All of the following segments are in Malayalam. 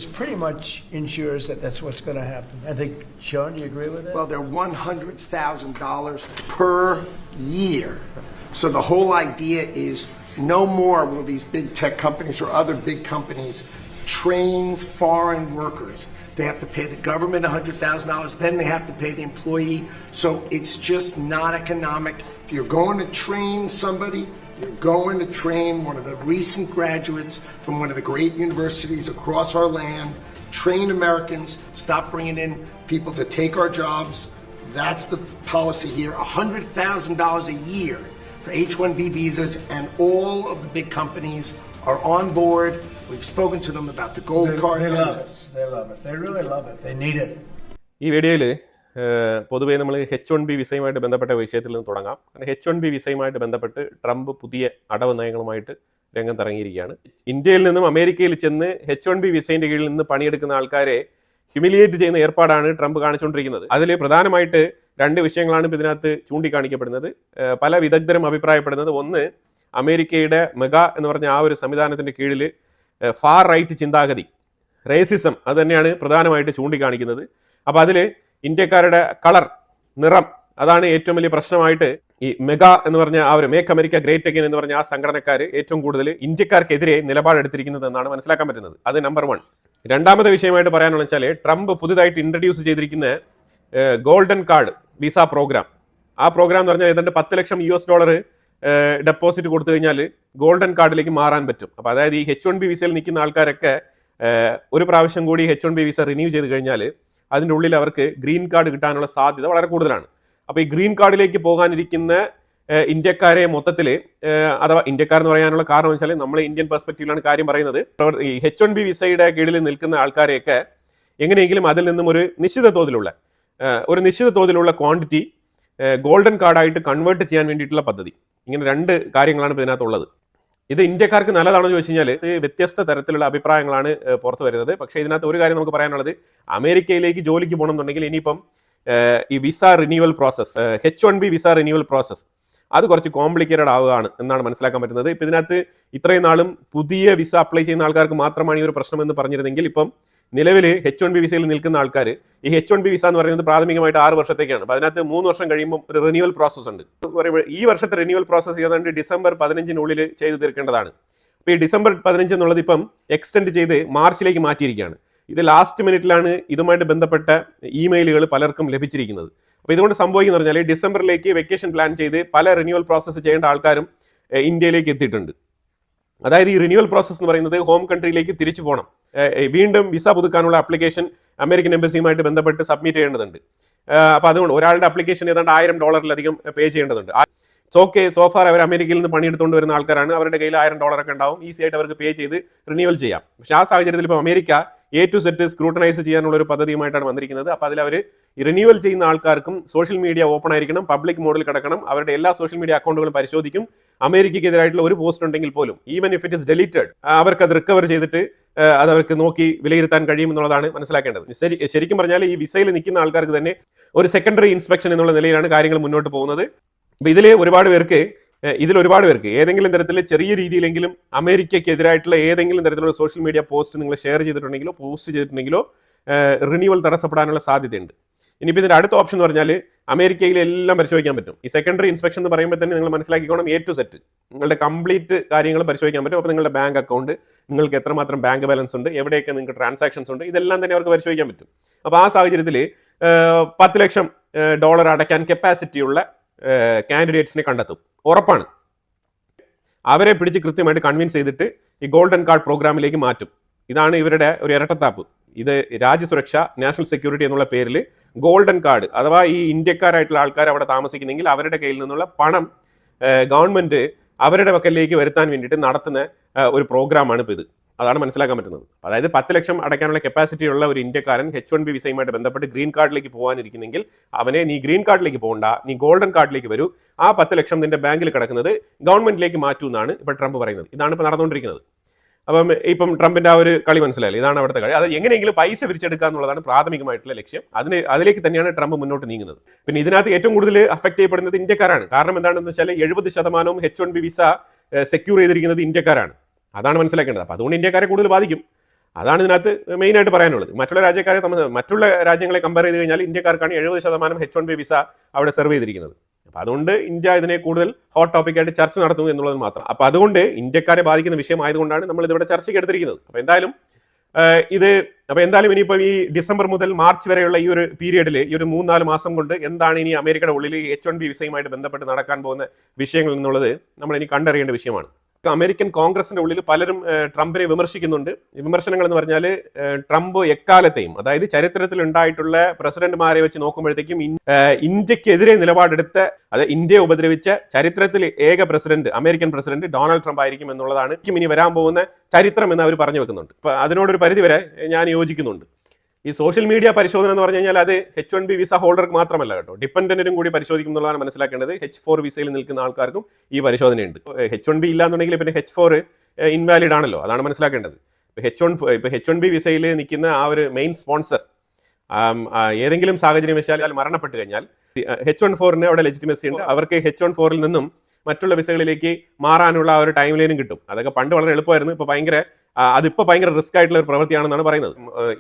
pretty much ensures that that's what's going to happen. I think, Sean, do you agree with that? Well, they're $100,000 per year. So the whole idea is no more will these big tech companies or other big companies train foreign workers. They have to pay the government $100,000, then they have to pay the employee. So it's just not economic. If you're going to train somebody, you're going to train one of the recent graduates from one of the great universities across our land. Train Americans, stop bringing in people to take our jobs. That's the policy here. $100,000 a year for H-1B visas, and all of the big companies are on board. We've spoken to them about the gold card. They love it. They love it. They really love it. They need it. ഈ വീഡിയോയിൽ പൊതുവേ നമ്മൾ H-1B വിസയുമായിട്ട് ബന്ധപ്പെട്ട വിഷയത്തിൽ നിന്ന് തുടങ്ങാം. H-1B വിസയുമായിട്ട് ബന്ധപ്പെട്ട് ട്രംപ് പുതിയ അടവ് നയങ്ങളുമായിട്ട് രംഗത്തിറങ്ങിയിരിക്കുകയാണ്. ഇന്ത്യയിൽ നിന്നും അമേരിക്കയിൽ ചെന്ന് H-1B വിസയുടെ കീഴിൽ നിന്ന് പണിയെടുക്കുന്ന ആൾക്കാരെ ഹ്യൂമിലിയേറ്റ് ചെയ്യുന്ന ഏർപ്പാടാണ് ട്രംപ് കാണിച്ചുകൊണ്ടിരിക്കുന്നത്. അതിൽ പ്രധാനമായിട്ട് രണ്ട് വിഷയങ്ങളാണ് ഇതിനകത്ത് ചൂണ്ടിക്കാണിക്കപ്പെടുന്നത്. പല വിദഗ്ധരും അഭിപ്രായപ്പെടുന്നത്, ഒന്ന്, അമേരിക്കയുടെ മെഗാ എന്ന് പറഞ്ഞ ആ ഒരു സംവിധാനത്തിൻ്റെ കീഴിൽ ഫാർ റൈറ്റ് ചിന്താഗതി, റേസിസം, അത് തന്നെയാണ് പ്രധാനമായിട്ട് ചൂണ്ടിക്കാണിക്കുന്നത്. അപ്പോൾ അതിൽ ഇന്ത്യക്കാരുടെ കളർ, നിറം, അതാണ് ഏറ്റവും വലിയ പ്രശ്നമായിട്ട് ഈ മെഗാ എന്ന് പറഞ്ഞ ആ ഒരു മേക്ക് അമേരിക്ക ഗ്രേറ്റ് അഗൈൻ എന്ന് പറഞ്ഞ ആ സംഘടനക്കാർ ഏറ്റവും കൂടുതൽ ഇന്ത്യക്കാർക്കെതിരെ നിലപാടെടുത്തിരിക്കുന്നത് എന്നാണ് മനസ്സിലാക്കാൻ പറ്റുന്നത്. അത് നമ്പർ 1. രണ്ടാമത്തെ വിഷയമായിട്ട് പറയാനുള്ള വെച്ചാൽ ട്രംപ് പുതുതായിട്ട് ഇൻട്രൊഡ്യൂസ് ചെയ്തിരിക്കുന്ന ഗോൾഡൻ കാർഡ് വിസ പ്രോഗ്രാം. ആ പ്രോഗ്രാം എന്ന് പറഞ്ഞാൽ ഏതാണ്ട് $10 ലക്ഷം ഡെപ്പോസിറ്റ് കൊടുത്തു കഴിഞ്ഞാൽ ഗോൾഡൻ കാർഡിലേക്ക് മാറാൻ പറ്റും. അപ്പോൾ അതായത് ഈ H-1B വിസയിൽ നിൽക്കുന്ന ആൾക്കാരൊക്കെ ഒരു പ്രാവശ്യം കൂടി H-1B വിസ റിന്യൂ ചെയ്ത് കഴിഞ്ഞാൽ അതിൻ്റെ ഉള്ളിൽ അവർക്ക് ഗ്രീൻ കാർഡ് കിട്ടാനുള്ള സാധ്യത വളരെ കൂടുതലാണ്. അപ്പോൾ ഈ ഗ്രീൻ കാർഡിലേക്ക് പോകാനിരിക്കുന്ന ഇന്ത്യക്കാരെ മൊത്തത്തിൽ, അഥവാ ഇന്ത്യക്കാരെന്ന് പറയാനുള്ള കാരണം എന്ന് വെച്ചാൽ നമ്മൾ ഇന്ത്യൻ പെർസ്പെക്റ്റീവിലാണ് കാര്യം പറയുന്നത്. ഈ H-1B വിസയുടെ കീഴിൽ നിൽക്കുന്ന ആൾക്കാരെയൊക്കെ എങ്ങനെയെങ്കിലും അതിൽ നിന്നും ഒരു നിശ്ചിത തോതിലുള്ള ക്വാണ്ടിറ്റി ഗോൾഡൻ കാർഡായിട്ട് കൺവേർട്ട് ചെയ്യാൻ വേണ്ടിയിട്ടുള്ള പദ്ധതി. ഇങ്ങനെ രണ്ട് കാര്യങ്ങളാണ് ഇതിനകത്തുള്ളത്. ഇത് ഇന്ത്യക്കാർക്ക് നല്ലതാണെന്ന് ചോദിച്ചു കഴിഞ്ഞാൽ ഇത് വ്യത്യസ്ത തരത്തിലുള്ള അഭിപ്രായങ്ങളാണ് പുറത്തു വരുന്നത്. പക്ഷേ ഇതിനകത്ത് ഒരു കാര്യം നമുക്ക് പറയാനുള്ളത്, അമേരിക്കയിലേക്ക് ജോലിക്ക് പോകണമെന്നുണ്ടെങ്കിൽ ഇനിയിപ്പം ഈ visa renewal process, H-1B visa renewal process, അത് കുറച്ച് കോംപ്ലിക്കേറ്റഡ് ആവുകയാണ് എന്നാണ് മനസ്സിലാക്കാൻ പറ്റുന്നത്. ഇപ്പം ഇതിനകത്ത് ഇത്രയും നാളും പുതിയ വിസ അപ്ലൈ ചെയ്യുന്ന ആൾക്കാർക്ക് മാത്രമാണ് ഈ ഒരു പ്രശ്നമെന്ന് പറഞ്ഞിരുന്നെങ്കിൽ ഇപ്പം നിലവിൽ H-1B വിസയിൽ നിൽക്കുന്ന ആൾക്കാർ, ഈ H-1B വിസ എന്ന് പറയുന്നത് പ്രാഥമികമായിട്ട് 6 വർഷത്തേക്കാണ്. അപ്പോൾ അതിനകത്ത് 3 വർഷം കഴിയുമ്പോൾ ഒരു റിന്യൂവൽ പ്രോസസ്സ് ഉണ്ട്. ഈ വർഷത്തെ റിന്യൂവൽ പ്രോസസ്സ് ഏതാണ്ട് ഡിസംബർ 15-നുള്ളിൽ ചെയ്ത് തീർക്കേണ്ടതാണ്. അപ്പോൾ ഈ ഡിസംബർ 15 എന്നുള്ളത് ഇപ്പം എക്സ്റ്റെൻഡ് ചെയ്ത് മാർച്ചിലേക്ക് മാറ്റിയിരിക്കുകയാണ്. ഇത് ലാസ്റ്റ് മിനിറ്റിലാണ് ഇതുമായിട്ട് ബന്ധപ്പെട്ട ഇമെയിലുകൾ പലർക്കും ലഭിച്ചിരിക്കുന്നത്. അപ്പോൾ ഇതുകൊണ്ട് സംഭവിക്കുന്ന പറഞ്ഞാൽ ഡിസംബറിലേക്ക് വെക്കേഷൻ പ്ലാൻ ചെയ്ത് പല റിന്യൂവൽ പ്രോസസ്സ് ചെയ്യേണ്ട ആൾക്കാരും ഇന്ത്യയിലേക്ക് എത്തിയിട്ടുണ്ട്. അതായത് ഈ റിന്യൂവൽ പ്രോസസ്സ് എന്ന് പറയുന്നത് ഹോം കൺട്രിയിലേക്ക് തിരിച്ചു പോകണം, വീണ്ടും വിസ പുതുക്കാനുള്ള ആപ്ലിക്കേഷൻ അമേരിക്കൻ എംബസിയുമായിട്ട് ബന്ധപ്പെട്ട് സബ്മിറ്റ് ചെയ്യേണ്ടതുണ്ട്. അപ്പോൾ അതുകൊണ്ട് ഒരാളുടെ ആപ്ലിക്കേഷൻ ഏതാണ്ട് $1000 പേ ചെയ്യേണ്ടതുണ്ട്. ഓക്കെ, സോഫാർ അവർ അമേരിക്കയിൽ നിന്ന് പണിയെടുത്തുകൊണ്ട് വരുന്ന ആൾക്കാരാണ്, അവരുടെ കയ്യിൽ $1000 ഉണ്ടാവും, ഈസി ആയിട്ട് അവർക്ക് പേ ചെയ്ത് റിന്യൂവൽ ചെയ്യാം. പക്ഷേ ആ സാഹചര്യത്തിൽ ഇപ്പോൾ America A to Z scrutinise ചെയ്യാനുള്ള ഒരു പദ്ധതിയുമായിട്ടാണ് വന്നിരിക്കുന്നത്. അപ്പോൾ അതിൽ അവർ റിന്യൂവൽ ചെയ്യുന്ന ആൾക്കാർക്കും സോഷ്യൽ മീഡിയ ഓപ്പൺ ആയിരിക്കണം, പബ്ലിക് മോഡിൽ കിടക്കണം, അവരുടെ എല്ലാ സോഷ്യൽ മീഡിയ അക്കൗണ്ടുകളും പരിശോധിക്കും. അമേരിക്കയ്ക്കെതിരായിട്ടുള്ള ഒരു പോസ്റ്റ് ഉണ്ടെങ്കിൽ പോലും, even if it is deleted, അവർക്ക് അത് റിക്കവർ ചെയ്തിട്ട് അത് അവർക്ക് നോക്കി വിലയിരുത്താൻ കഴിയും എന്നുള്ളതാണ് മനസ്സിലാക്കേണ്ടത്. ശരിക്കും പറഞ്ഞാൽ ഈ വിസയിൽ നിൽക്കുന്ന ആൾക്കാർക്ക് തന്നെ ഒരു സെക്കൻഡറി ഇൻസ്പെക്ഷൻ എന്നുള്ള നിലയിലാണ് കാര്യങ്ങൾ മുന്നോട്ട് പോകുന്നത്. അപ്പോൾ ഇതിൽ ഒരുപാട് പേർക്ക് ഏതെങ്കിലും തരത്തിൽ ചെറിയ രീതിയിലെങ്കിലും അമേരിക്കയ്ക്കെതിരായിട്ടുള്ള ഏതെങ്കിലും തരത്തിലുള്ള സോഷ്യൽ മീഡിയ പോസ്റ്റ് നിങ്ങൾ ഷെയർ ചെയ്തിട്ടുണ്ടെങ്കിലോ റിന്യൂവൽ തടസ്സപ്പെടാനുള്ള സാധ്യതയുണ്ട്. ഇനിയിപ്പോൾ ഇതിൻ്റെ അടുത്ത ഓപ്ഷൻ എന്ന് പറഞ്ഞാൽ അമേരിക്കയിലെല്ലാം പരിശോധിക്കാൻ പറ്റും. ഈ സെക്കൻഡറി ഇൻസ്പെക്ഷൻ എന്ന് പറയുമ്പോൾ തന്നെ നിങ്ങൾ മനസ്സിലാക്കിക്കോണം, A to Z നിങ്ങളുടെ കംപ്ലീറ്റ് കാര്യങ്ങൾ പരിശോധിക്കാൻ പറ്റും. അപ്പോൾ നിങ്ങളുടെ ബാങ്ക് അക്കൗണ്ട്, നിങ്ങൾക്ക് എത്രമാത്രം ബാങ്ക് ബാലൻസ് ഉണ്ട്, എവിടെയൊക്കെ നിങ്ങൾക്ക് ട്രാൻസാക്ഷൻസ് ഉണ്ട്, ഇതെല്ലാം തന്നെ അവർക്ക് പരിശോധിക്കാൻ പറ്റും. അപ്പോൾ ആ സാഹചര്യത്തിൽ $10 ലക്ഷം അടയ്ക്കാൻ കപ്പാസിറ്റിയുള്ള കാൻഡിഡേറ്റ്സിനെ കണ്ടെത്തും, ഉറപ്പാണ്. അവരെ പിടിച്ച് കൃത്യമായിട്ട് കൺവിൻസ് ചെയ്തിട്ട് ഈ ഗോൾഡൻ കാർഡ് പ്രോഗ്രാമിലേക്ക് മാറ്റും. ഇതാണ് ഇവരുടെ ഒരു ഇരട്ടത്താപ്പ്. ഇത് രാജ്യസുരക്ഷ, നാഷണൽ സെക്യൂരിറ്റി എന്നുള്ള പേരിൽ ഗോൾഡൻ കാർഡ്, അഥവാ ഈ ഇന്ത്യക്കാരായിട്ടുള്ള ആൾക്കാർ അവിടെ താമസിക്കുന്നെങ്കിൽ അവരുടെ കയ്യിൽ നിന്നുള്ള പണം ഗവൺമെന്റ് അവരുടെ പക്കലേക്ക് വരുത്താൻ വേണ്ടിയിട്ട് നടത്തുന്ന ഒരു പ്രോഗ്രാമാണ് ഇപ്പോൾ ഇത്. അതാണ് മനസ്സിലാക്കാൻ പറ്റുന്നത്. അതായത് 10 ലക്ഷം അടയ്ക്കാനുള്ള കപ്പാസിറ്റി ഉള്ള ഒരു ഇന്ത്യക്കാരൻ H-1B വിസയുമായിട്ട് ബന്ധപ്പെട്ട് ഗ്രീൻ കാർഡിലേക്ക് പോകാനിരിക്കുന്നെങ്കിൽ അവനെ നീ ഗ്രീൻ കാർഡിലേക്ക് പോകണ്ട, നീ ഗോൾഡൻ കാർഡിലേക്ക് വരൂ, ആ 10 ലക്ഷം നിന്റെ ബാങ്കിൽ കിടക്കുന്നത് ഗവൺമെന്റിലേക്ക് മാറ്റൂ എന്നാണ് ഇപ്പോൾ ട്രംപ് പറയുന്നത്. ഇതാണ് ഇപ്പോൾ നടന്നുകൊണ്ടിരിക്കുന്നത്. ഇപ്പം ട്രംപിന്റെ ആ ഒരു കളി മനസ്സിലായില്ല, ഇതാണ് അവിടുത്തെ കളി. അത് എങ്ങനെയെങ്കിലും പൈസ പിരിച്ചെടുക്കുക എന്നുള്ളതാണ് പ്രാഥമികമായിട്ടുള്ള ലക്ഷ്യം. അതിലേക്ക് തന്നെയാണ് ട്രംപ് മുന്നോട്ട് നീങ്ങുന്നത്. പിന്നെ ഇതിനകത്ത് ഏറ്റവും കൂടുതൽ അഫക്ട് ചെയ്യപ്പെടുന്നത് ഇന്ത്യക്കാരാണ്. കാരണം എന്താണെന്ന് വെച്ചാൽ 70% H-1B വിസ സെക്യൂർ ചെയ്തിരിക്കുന്നത് ഇന്ത്യക്കാരാണ്. അതാണ് മനസ്സിലാക്കേണ്ടത്. അപ്പോൾ അതുകൊണ്ട് ഇന്ത്യക്കാരെ കൂടുതൽ ബാധിക്കും. അതാണ് ഇതിനകത്ത് മെയിനായിട്ട് പറയാനുള്ളത്. മറ്റുള്ള രാജ്യങ്ങളെ കമ്പയർ ചെയ്ത് കഴിഞ്ഞാൽ ഇന്ത്യക്കാർക്കാണ് 70% H1B വിസ അവിടെ സെർവ് ചെയ്തിരിക്കുന്നത്. അപ്പം അതുകൊണ്ട് ഇന്ത്യ ഇതിനെ കൂടുതൽ ഹോട്ട് ടോപ്പിക്കായിട്ട് ചർച്ച നടത്തുന്നു എന്നുള്ളത് മാത്രം. അപ്പം അതുകൊണ്ട് ഇന്ത്യക്കാരെ ബാധിക്കുന്ന വിഷയമായതുകൊണ്ടാണ് നമ്മൾ ഇതിവിടെ ചർച്ചയ്ക്ക് എടുത്തിരിക്കുന്നത്. അപ്പോൾ എന്തായാലും ഇനിയിപ്പോൾ ഈ ഡിസംബർ മുതൽ മാർച്ച് വരെയുള്ള ഈ ഒരു പീരീഡിൽ ഈ ഒരു 3-4 മാസം കൊണ്ട് എന്താണ് ഇനി അമേരിക്കയുടെ ഉള്ളിൽ H1B വിസയുമായിട്ട് ബന്ധപ്പെട്ട് നടക്കാൻ പോകുന്ന വിഷയങ്ങൾ എന്നുള്ളത് നമ്മൾ ഇനി കണ്ടറിയേണ്ട വിഷയമാണ്. അമേരിക്കൻ കോൺഗ്രസിന്റെ ഉള്ളിൽ പലരും ട്രംപിനെ വിമർശിക്കുന്നുണ്ട്. വിമർശനങ്ങൾ എന്ന് പറഞ്ഞാൽ ട്രംപ് എക്കാലത്തെയും, അതായത് ചരിത്രത്തിൽ ഉണ്ടായിട്ടുള്ള പ്രസിഡന്റുമാരെ വെച്ച് നോക്കുമ്പോഴത്തേക്കും ഇന്ത്യക്കെതിരെ നിലപാടെടുത്ത, അതായത് ഇന്ത്യയെ ഉപദ്രവിച്ച ചരിത്രത്തിൽ ഏക president, American president Donald Trump ആയിരിക്കും എന്നുള്ളതാണ് ഇനി വരാൻ പോകുന്ന ചരിത്രം എന്ന് അവർ പറഞ്ഞു വെക്കുന്നുണ്ട്. അപ്പൊ അതിനോടൊരു പരിധിവരെ ഞാൻ യോജിക്കുന്നുണ്ട്. ഈ സോഷ്യൽ മീഡിയ പരിശോധന എന്ന് പറഞ്ഞു കഴിഞ്ഞാൽ അത് H1B വിസ ഹോൾഡർക്ക് മാത്രമല്ല കേട്ടോ, ഡിപ്പെൻഡന്റിനും കൂടി പരിശോധിക്കും എന്നുള്ളതാണ് മനസ്സിലാക്കേണ്ടത്. H4 വിസയിൽ നിൽക്കുന്ന ആൾക്കാർക്കും ഈ പരിശോധനയുണ്ട്. H1B ഇല്ലാന്നുണ്ടെങ്കിൽ പിന്നെ H4 ഇൻവാലിഡ് ആണല്ലോ, അതാണ് മനസ്സിലാക്കേണ്ടത്. ഇപ്പൊ H1B വിസയിൽ നിൽക്കുന്ന ആ ഒരു മെയിൻ സ്പോൺസർ ഏതെങ്കിലും സാഹചര്യം വെച്ചാൽ മരണപ്പെട്ട് കഴിഞ്ഞാൽ H14 അവിടെ ലെജിറ്റിമസി ഉണ്ട്. അവർക്ക് H14 നിന്നും മറ്റുള്ള വിസകളിലേക്ക് മാറാനുള്ള ആ ഒരു ടൈം ലൈനും കിട്ടും. അതൊക്കെ പണ്ട് വളരെ എളുപ്പമായിരുന്നു. അതിപ്പോൾ ഭയങ്കര റിസ്ക് ആയിട്ടുള്ള ഒരു പ്രവൃത്തിയാണെന്നാണ് പറയുന്നത്.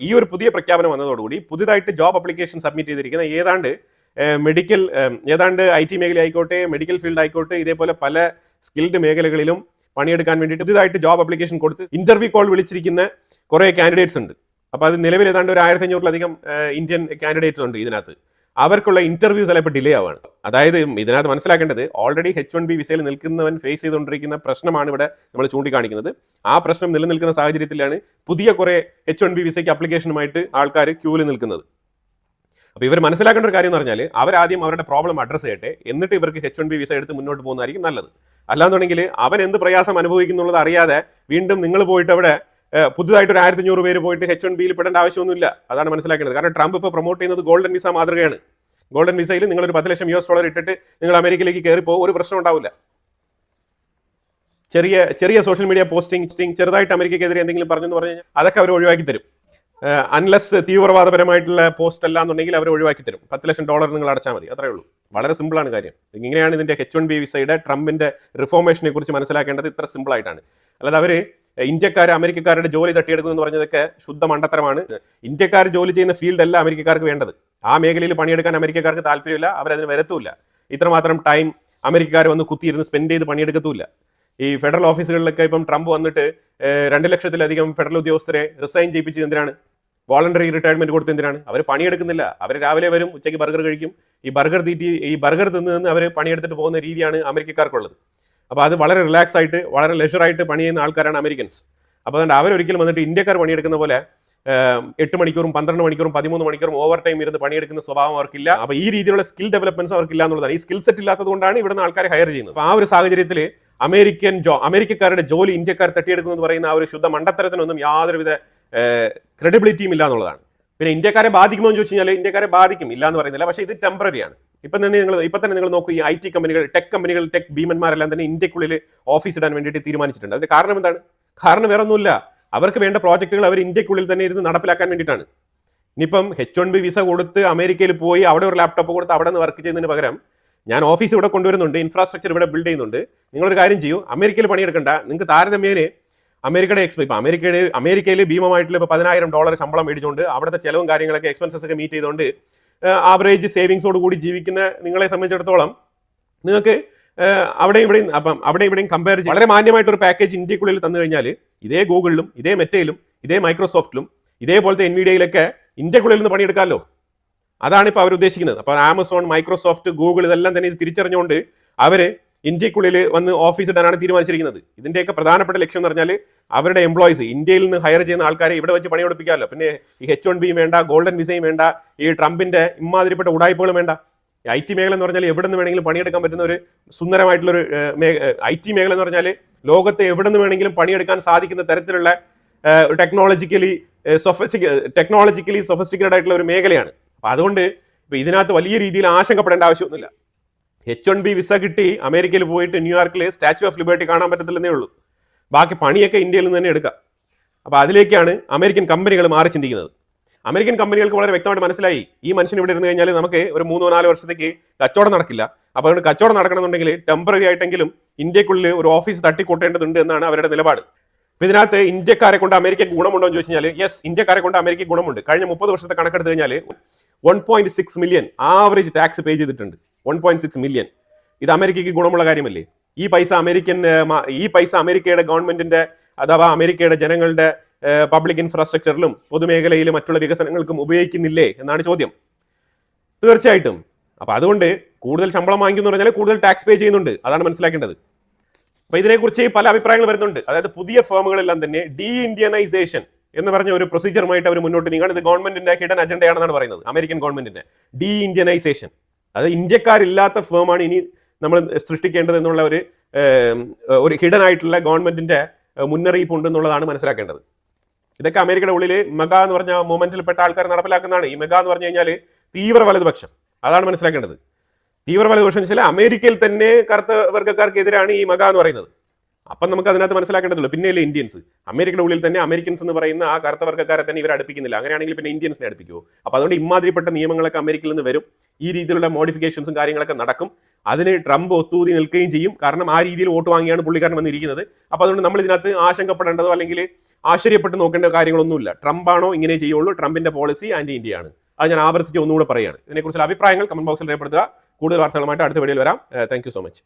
ഈ ഒരു പുതിയ പ്രഖ്യാപനം വന്നതോടുകൂടി പുതിയതായിട്ട് ജോബ് അപ്ലിക്കേഷൻ സബ്മിറ്റ് ചെയ്തിരിക്കുന്ന ഏതാണ്ട് IT മേഖല ആയിക്കോട്ടെ, മെഡിക്കൽ ഫീൽഡ് ആയിക്കോട്ടെ, ഇതേപോലെ പല സ്കിൽഡ് മേഖലകളിലും പണിയെടുക്കാൻ വേണ്ടിയിട്ട് പുതിയതായിട്ട് ജോബ് അപ്ലിക്കേഷൻ കൊടുത്ത് ഇന്റർവ്യൂ കോൾ വിളിച്ചിരിക്കുന്ന കുറേ കാൻഡിഡേറ്റ്സ് ഉണ്ട്. അപ്പോൾ അത് നിലവിൽ ഏതാണ്ട് ഒരു 1500-ലധികം ഇന്ത്യൻ കാൻഡിഡേറ്റ്സ് ഉണ്ട് ഇതിനകത്ത്. അവർക്കുള്ള ഇന്റർവ്യൂസ് എല്ലാം ഇപ്പോൾ ഡിലേ ആവുകയാണ്. അതായത് ഇതിനകത്ത് മനസ്സിലാക്കേണ്ടത് ഓൾറെഡി H1B വിസയിൽ നിൽക്കുന്നവൻ ഫേസ് ചെയ്തുകൊണ്ടിരിക്കുന്ന പ്രശ്നമാണ് ഇവിടെ നമ്മൾ ചൂണ്ടിക്കാണിക്കുന്നത്. ആ പ്രശ്നം നിലനിൽക്കുന്ന സാഹചര്യത്തിലാണ് പുതിയ കുറേ H1B വിസയ്ക്ക് അപ്ലിക്കേഷനുമായിട്ട് ആൾക്കാർ ക്യൂവിൽ നിൽക്കുന്നത്. അപ്പോൾ ഇവർ മനസ്സിലാക്കേണ്ട ഒരു കാര്യം എന്ന് പറഞ്ഞാൽ അവരാദ്യം അവരുടെ പ്രോബ്ലം അഡ്രസ്സ് ചെയ്യട്ടെ, എന്നിട്ട് ഇവർക്ക് H1B വിസ എടുത്ത് മുന്നോട്ട് പോകുന്നതായിരിക്കും നല്ലത്. അല്ലാന്നുണ്ടെങ്കിൽ അവൻ എന്ത് പ്രയാസം അനുഭവിക്കുന്നുള്ളത് അറിയാതെ വീണ്ടും നിങ്ങൾ പോയിട്ട് അവിടെ പുതുതായിട്ട് ഒരു 1500 പേര് പോയിട്ട് H1Bയിൽ പെടേണ്ട ആവശ്യമൊന്നുമില്ല. അതാണ് മനസ്സിലാക്കേണ്ടത്. കാരണം ട്രംപ് ഇപ്പോൾ പ്രൊമോട്ട് ചെയ്യുന്നത് ഗോൾഡൻ വിസ മാതൃകയാണ്. ഗോൾഡൻ വിസയിൽ നിങ്ങളൊരു $10 ലക്ഷം ഇട്ടിട്ട് നിങ്ങൾ അമേരിക്കയിലേക്ക് കയറിപ്പോ ഒരു പ്രശ്നം ഉണ്ടാവില്ല. ചെറിയ സോഷ്യൽ മീഡിയ പോസ്റ്റിംഗ് ചെറുതായിട്ട് അമേരിക്കയ്ക്കെതിരെ എന്തെങ്കിലും പറഞ്ഞെന്ന് പറഞ്ഞു കഴിഞ്ഞാൽ അതൊക്കെ അവർ ഒഴിവാക്കി തരും. അൺലെസ് തീവ്രവാദപരമായിട്ടുള്ള പോസ്റ്റ് അല്ല എന്നുണ്ടെങ്കിൽ അവർ ഒഴിവാക്കി തരും. $10 ലക്ഷം നിങ്ങൾ അടച്ചാൽ മതി, അത്രേ ഉള്ളൂ. വളരെ സിമ്പിളാണ് കാര്യം. ഇങ്ങനെയാണ് ഇതിന്റെ H1B വിസയുടെ ട്രംപിന്റെ റിഫോർമേഷനെ കുറിച്ച് മനസ്സിലാക്കേണ്ടത്. ഇത്ര സിമ്പിൾ ആയിട്ടാണ്. അല്ലാതെ അവർ അമേരിക്കക്കാരുടെ ജോലി തട്ടിയെടുക്കുന്നു എന്ന് പറഞ്ഞതൊക്കെ ശുദ്ധ മണ്ടത്തരമാണ്. ഇന്ത്യക്കാർ ജോലി ചെയ്യുന്ന ഫീൽഡ് അല്ല അമേരിക്കക്കാർക്ക് വേണ്ടത്. ആ മേഖലയിൽ പണിയെടുക്കാൻ അമേരിക്കക്കാർക്ക് താല്പര്യമില്ല, അവരതിന് വരത്തുമില്ല. ഇത്രമാത്രം ടൈം അമേരിക്കക്കാർ വന്ന് കുത്തിയിരുന്ന് സ്പെൻഡ് ചെയ്ത് പണിയെടുക്കത്തുമില്ല. ഈ ഫെഡറൽ ഓഫീസുകളിലൊക്കെ ഇപ്പം ട്രംപ് വന്നിട്ട് 2 ലക്ഷത്തിലധികം ഫെഡറൽ ഉദ്യോഗസ്ഥരെ റിസൈൻ ചെയ്യിപ്പിച്ചത് എന്തിനാണ്? വോളണ്ടറി റിട്ടയർമെന്റ് കൊടുത്ത് എന്തിനാണ്? അവർ പണിയെടുക്കുന്നില്ല. അവർ രാവിലെ വരും, ഉച്ചയ്ക്ക് ബർഗർ കഴിക്കും. ഈ ബർഗർ തിന്ന് അവർ പണിയെടുത്തിട്ട് പോകുന്ന രീതിയാണ് അമേരിക്കക്കാർക്കുള്ളത്. അപ്പോൾ അത് വളരെ റിലാക്സ് ആയിട്ട് വളരെ ലെഷറായിട്ട് പണി ചെയ്യുന്ന ആൾക്കാരാണ് അമേരിക്കൻസ്. അപ്പോൾ അതുകൊണ്ട് അവരൊരിക്കലും വന്നിട്ട് ഇന്ത്യക്കാർ പണിയെടുക്കുന്ന പോലെ 8 മണിക്കൂറും 12 മണിക്കൂറും 13 മണിക്കൂറും ഓവർ ടൈം ഇരുന്ന് പണിയെടുക്കുന്ന സ്വഭാവം അവർക്കില്ല. അപ്പോൾ ഈ രീതിയിലുള്ള സ്കിൽ ഡെവലപ്മെന്റ്സ് അവർക്കില്ല എന്നുള്ളതാണ്. ഈ സ്കിൽ സെറ്റ് ഇല്ലാത്തത് കൊണ്ടാണ് ഇവിടുന്ന് ആൾക്കാരെ ഹയർ ചെയ്യുന്നത്. അപ്പോൾ ആ ഒരു സാഹചര്യത്തിൽ അമേരിക്കക്കാരുടെ ജോലി ഇന്ത്യക്കാർ തട്ടിയെടുക്കുന്നു എന്ന് പറയുന്ന ആ ഒരു ശുദ്ധ മണ്ടത്തരത്തിനൊന്നും യാതൊരുവിധ ക്രെഡിബിലിറ്റിയും ഇല്ല എന്നുള്ളതാണ്. പിന്നെ ഇന്ത്യക്കാരെ ബാധിക്കുമോ എന്ന് ചോദിച്ചു കഴിഞ്ഞാൽ ഇന്ത്യക്കാരെ ബാധിക്കും, ഇല്ല എന്ന് പറയുന്നില്ല. പക്ഷേ ഇത് ടെമ്പററിയാണ്. ഇപ്പം തന്നെ നിങ്ങൾ നോക്കൂ, ഈ IT കമ്പനികൾ, ടെക് ഭീമന്മാരെല്ലാം തന്നെ ഇന്ത്യക്കുള്ളിൽ ഓഫീസ് ഇടാൻ വേണ്ടിയിട്ട് തീരുമാനിച്ചിട്ടുണ്ട്. അതിന്റെ കാരണം എന്താണ്? കാരണം വേറെ ഒന്നുമില്ല. അവർക്ക് വേണ്ട പ്രോജക്റ്റുകൾ അവർ ഇന്ത്യക്കുള്ളിൽ തന്നെ ഇരുന്ന് നടപ്പിലാക്കാൻ വേണ്ടിയിട്ടാണ്. ഇനിയിപ്പം H1B വിസ കൊടുത്ത് അമേരിക്കയിൽ പോയി അവിടെ ഒരു ലാപ്ടോപ്പ് കൊടുത്ത് അവിടെ നിന്ന് വർക്ക് ചെയ്യുന്നതിന് പകരം ഞാൻ ഓഫീസ് ഇവിടെ കൊണ്ടുവരുന്നുണ്ട്, ഇൻഫ്രാസ്ട്രക്ചർ ഇവിടെ ബിൽഡ് ചെയ്യുന്നുണ്ട്, നിങ്ങളൊരു കാര്യം ചെയ്യൂ, അമേരിക്കയിൽ പണിയെടുക്കണ്ട. നിങ്ങൾക്ക് താരതമ്യേന അമേരിക്കയിൽ ഭീമമായിട്ടുള്ള ഇപ്പോൾ $10,000 ശമ്പളം മേടിച്ചുകൊണ്ട് അവിടുത്തെ ചെലവും കാര്യങ്ങളൊക്കെ എക്സ്പെൻസസ് ഒക്കെ മീറ്റ് ചെയ്തുകൊണ്ട് ആവറേജ് സേവിങ്സോട് കൂടി ജീവിക്കുന്ന നിങ്ങളെ സംബന്ധിച്ചിടത്തോളം നിങ്ങൾക്ക് അവിടെ ഇവിടെയും കമ്പയർ ചെയ്ത് വളരെ മാന്യമായിട്ടൊരു പാക്കേജ് ഇന്ത്യക്കുള്ളിൽ തന്നു കഴിഞ്ഞാൽ ഇതേ ഗൂഗിളിലും ഇതേ മെറ്റയിലും ഇതേ മൈക്രോസോഫ്റ്റിലും ഇതേപോലത്തെ NVIDIA ഇന്ത്യക്കുള്ളിൽ നിന്ന് പണിയെടുക്കാമല്ലോ. അതാണ് ഇപ്പോൾ അവർ ഉദ്ദേശിക്കുന്നത്. അപ്പോൾ ആമസോൺ, മൈക്രോസോഫ്റ്റ്, ഗൂഗിൾ ഇതെല്ലാം തന്നെ ഇത് തിരിച്ചറിഞ്ഞുകൊണ്ട് അവർ ഇന്ത്യക്കുള്ളിൽ വന്ന് ഓഫീസ് ഇടാനാണ് തീരുമാനിച്ചിരിക്കുന്നത്. ഇതിൻ്റെയൊക്കെ പ്രധാനപ്പെട്ട ലക്ഷ്യം എന്ന് പറഞ്ഞാൽ അവരുടെ എംപ്ലോയീസ്, ഇന്ത്യയിൽ നിന്ന് ഹയർ ചെയ്യുന്ന ആൾക്കാരെ ഇവിടെ വെച്ച് പണിയെടുപ്പിക്കാമല്ലോ. പിന്നെ ഈ H1Bയും വേണ്ട, ഗോൾഡൻ വിസയും വേണ്ട, ഈ ട്രംപിന്റെ ഇമാതിരിപ്പെട്ട ഉടായ്പകളും വേണ്ട. IT മേഖല എന്ന് പറഞ്ഞാൽ എവിടെ നിന്ന് വേണമെങ്കിലും പണിയെടുക്കാൻ പറ്റുന്ന ഒരു സുന്ദരമായിട്ടുള്ളൊരു IT മേഖല എന്ന് പറഞ്ഞാൽ ലോകത്തെ എവിടെ നിന്ന് വേണമെങ്കിലും പണിയെടുക്കാൻ സാധിക്കുന്ന തരത്തിലുള്ള ടെക്നോളജിക്കലി സൊഫിസ്റ്റിക്കേറ്റഡ് ആയിട്ടുള്ള ഒരു മേഖലയാണ്. അപ്പം അതുകൊണ്ട് ഇപ്പം ഇതിനകത്ത് വലിയ രീതിയിൽ ആശങ്കപ്പെടേണ്ട ആവശ്യമൊന്നുമില്ല. H1B വിസ കിട്ടി അമേരിക്കയിൽ പോയിട്ട് ന്യൂയോർക്കിൽ സ്റ്റാച്യു ഓഫ് ലിബർട്ടി കാണാൻ പറ്റത്തില്ലെന്നേ ഉള്ളൂ. ബാക്കി പണിയൊക്കെ ഇന്ത്യയിൽ നിന്ന് തന്നെ എടുക്കാം. അപ്പോൾ അതിലേക്കാണ് അമേരിക്കൻ കമ്പനികൾ മാറി ചിന്തിക്കുന്നത്. അമേരിക്കൻ കമ്പനികൾക്ക് വളരെ വ്യക്തമായിട്ട് മനസ്സിലായി, ഈ മനുഷ്യൻ ഇവിടെ ഇരുന്ന് കഴിഞ്ഞാൽ നമുക്ക് ഒരു 3-4 വർഷത്തേക്ക് കച്ചവടം നടക്കില്ല. അപ്പോൾ അതുകൊണ്ട് കച്ചവടം നടക്കണമെന്നുണ്ടെങ്കിൽ ടെമ്പററി ആയിട്ടെങ്കിലും ഇന്ത്യക്കുള്ളിൽ ഒരു ഓഫീസ് തട്ടിക്കൂട്ടേണ്ടതുണ്ട് എന്നാണ് അവരുടെ നിലപാട്. അപ്പോൾ ഇതിനകത്ത് ഇന്ത്യക്കാരെ കൊണ്ട് അമേരിക്കയ്ക്ക് ഗുണമുണ്ടോ എന്ന് ചോദിച്ചു കഴിഞ്ഞാൽ യെസ്, ഇന്ത്യക്കാരെ കൊണ്ട് അമേരിക്കയ്ക്ക് ഗുണമുണ്ട്. കഴിഞ്ഞ 30 വർഷത്തെ കണക്കെടുത്ത് കഴിഞ്ഞാൽ 1.6 മില്യൺ ആവറേജ് ടാക്സ് പേ ചെയ്തിട്ടുണ്ട്. 1.6 മില്യൺ. ഇത് അമേരിക്കയ്ക്ക് ഗുണമുള്ള കാര്യമല്ലേ? ഈ പൈസ അമേരിക്കയുടെ ഗവൺമെന്റിന്റെ അഥവാ അമേരിക്കയുടെ ജനങ്ങളുടെ പബ്ലിക് ഇൻഫ്രാസ്ട്രക്ചറിലും പൊതുമേഖലയിലും മറ്റുള്ള വികസനങ്ങൾക്കും ഉപയോഗിക്കുന്നില്ലേ എന്നാണ് ചോദ്യം. തീർച്ചയായിട്ടും. അപ്പൊ അതുകൊണ്ട് കൂടുതൽ ശമ്പളം വാങ്ങിക്കുന്നു പറഞ്ഞാൽ കൂടുതൽ ടാക്സ് പേ ചെയ്യുന്നുണ്ട്. അതാണ് മനസ്സിലാക്കേണ്ടത്. അപ്പൊ ഇതിനെക്കുറിച്ച് പല അഭിപ്രായങ്ങൾ വരുന്നുണ്ട്. അതായത് പുതിയ ഫേമുകളെല്ലാം തന്നെ ഡീ ഇന്ത്യനൈസേഷൻ എന്ന് പറഞ്ഞ ഒരു പ്രൊസീജിയറുമായിട്ട് അവർ മുന്നോട്ട് നീങ്ങാണ്. ഇത് ഗവൺമെന്റിന്റെ ഹിഡൻ അജണ്ടയാണെന്നാണ് പറയുന്നത്. അമേരിക്കൻ ഗവൺമെന്റിന്റെ ഡീ ഇന്ത്യനൈസേഷൻ. അതായത് ഇന്ത്യക്കാരില്ലാത്ത ഫേമാണ് ഇനി നമ്മൾ സൃഷ്ടിക്കേണ്ടത് എന്നുള്ള ഒരു ഹിഡൻ ആയിട്ടുള്ള ഗവൺമെന്റിന്റെ മുന്നറിയിപ്പ് ഉണ്ടെന്നുള്ളതാണ് മനസ്സിലാക്കേണ്ടത്. ഇതൊക്കെ അമേരിക്കയുടെ ഉള്ളിൽ മെഗാ എന്ന് പറഞ്ഞ മൂവ്മെന്റിൽപ്പെട്ട ആൾക്കാർ നടപ്പിലാക്കുന്നതാണ്. ഈ മെഗാ എന്ന് പറഞ്ഞു കഴിഞ്ഞാൽ തീവ്ര വലതുപക്ഷം. അതാണ് മനസ്സിലാക്കേണ്ടത്. തീവ്ര വലതുപക്ഷം വെച്ചാൽ അമേരിക്കയിൽ തന്നെ കറുത്ത വർഗ്ഗക്കാർക്കെതിരാണ് ഈ മെഗാ എന്ന് പറയുന്നത്. അപ്പം നമുക്ക് അതിനകത്ത് മനസ്സിലാക്കേണ്ടതുള്ളൂ. പിന്നെയല്ലേ ഇന്ത്യൻസ്, അമേരിക്കയുടെ ഉള്ളിൽ തന്നെ അമേരിക്കൻസ് എന്ന് പറയുന്ന ആ കറുത്ത വർഗ്ഗക്കാരെ തന്നെ ഇവർ അടുപ്പിക്കുന്നില്ല. അങ്ങനെയാണെങ്കിൽ പിന്നെ ഇന്ത്യൻസിനെ അടുപ്പിക്കുമോ? അപ്പോൾ അതുകൊണ്ട് ഇമാതിരിപ്പെട്ട നിയമങ്ങളൊക്കെ അമേരിക്കയിൽ നിന്ന് വരും. ഈ രീതിയിലുള്ള മോഡിഫിക്കേഷൻസും കാര്യങ്ങളൊക്കെ നടക്കും. അതിന് ട്രംപ് ഒത്തുകൂടി നിൽക്കുകയും ചെയ്യും. കാരണം ആ രീതിയിൽ വോട്ട് വാങ്ങിയാണ് പുള്ളിക്കാരൻ വന്നിരിക്കുന്നത്. അപ്പോൾ അതുകൊണ്ട് നമ്മൾ ഇതിനകത്ത് ആശങ്കപ്പെടേണ്ടതോ അല്ലെങ്കിൽ ആശ്ചര്യപ്പെട്ട് നോക്കേണ്ട കാര്യങ്ങളൊന്നുമില്ല. ട്രംപാണോ ഇങ്ങനെ ചെയ്യുള്ളൂ, ട്രംപിന്റെ പോളിസി ആന്റി ഇന്ത്യയാണ്. അത് ഞാൻ ആവർത്തിച്ച് ഒന്നുകൂടെ പറയുകയാണ്. ഇതിനെക്കുറിച്ചുള്ള അഭിപ്രായങ്ങൾ കമന്റ് ബോക്സിൽ രേഖപ്പെടുത്തുക. കൂടുതൽ വാർത്തകളുമായിട്ട് അടുത്ത വീഡിയോയിൽ വരാം. Thank you so much.